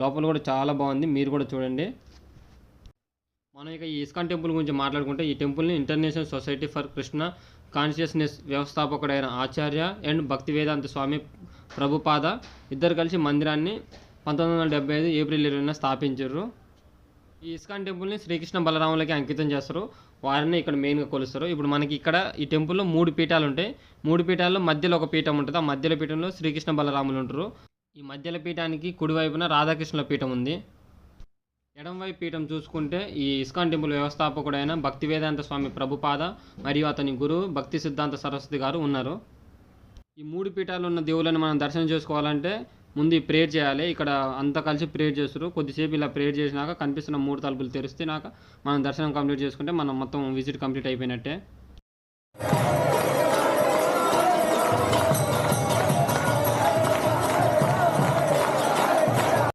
లోపల కూడా చాలా బాగుంది, మీరు కూడా చూడండి. మనం ఇక ఈ ఇస్కాన్ టెంపుల్ గురించి మాట్లాడుకుంటే, ఈ టెంపుల్ని international society for Krishna consciousness వ్యవస్థాపకుడైన ఆచార్య అండ్ భక్తి వేదాంత స్వామి ప్రభుపాద ఇద్దరు కలిసి మందిరాన్ని 1975 ఏప్రిల్ 20న స్థాపించారు. ఈ ఇస్కాన్ టెంపుల్ని శ్రీకృష్ణ బలరాములకి అంకితం చేస్తారు. వారిని ఇక్కడ మెయిన్గా కొలుస్తారు. ఇప్పుడు మనకి ఇక్కడ ఈ టెంపుల్లో 3 పీఠాలు ఉంటాయి. 3 పీఠాల్లో మధ్యలో ఒక పీఠం ఉంటుంది. ఆ మధ్యలో పీఠంలో శ్రీకృష్ణ బలరాములు ఉంటారు. ఈ మధ్యలో పీఠానికి కుడివైపున రాధాకృష్ణుల పీఠం ఉంది. ఎడంవైపు పీఠం చూసుకుంటే ఈ ఇస్కాన్ టెంపుల్ వ్యవస్థాపకుడైన భక్తి వేదాంత స్వామి ప్రభుపాద మరియు అతని గురువు భక్తి సిద్ధాంత సరస్వతి గారు ఉన్నారు. ఈ 3 పీఠాలు ఉన్న దేవుళ్ళని మనం దర్శనం చేసుకోవాలంటే ముందు ఈ ప్రేయర్ చేయాలి. ఇక్కడ అంతా కలిసి ప్రేయర్ చేస్తారు. కొద్దిసేపు ఇలా ప్రేయర్ చేసినాక కనిపిస్తున్న 3 తలుపులు తెరిస్తే మనం దర్శనం కంప్లీట్ చేసుకుంటే మనం మొత్తం విజిట్ కంప్లీట్ అయిపోయినట్టే.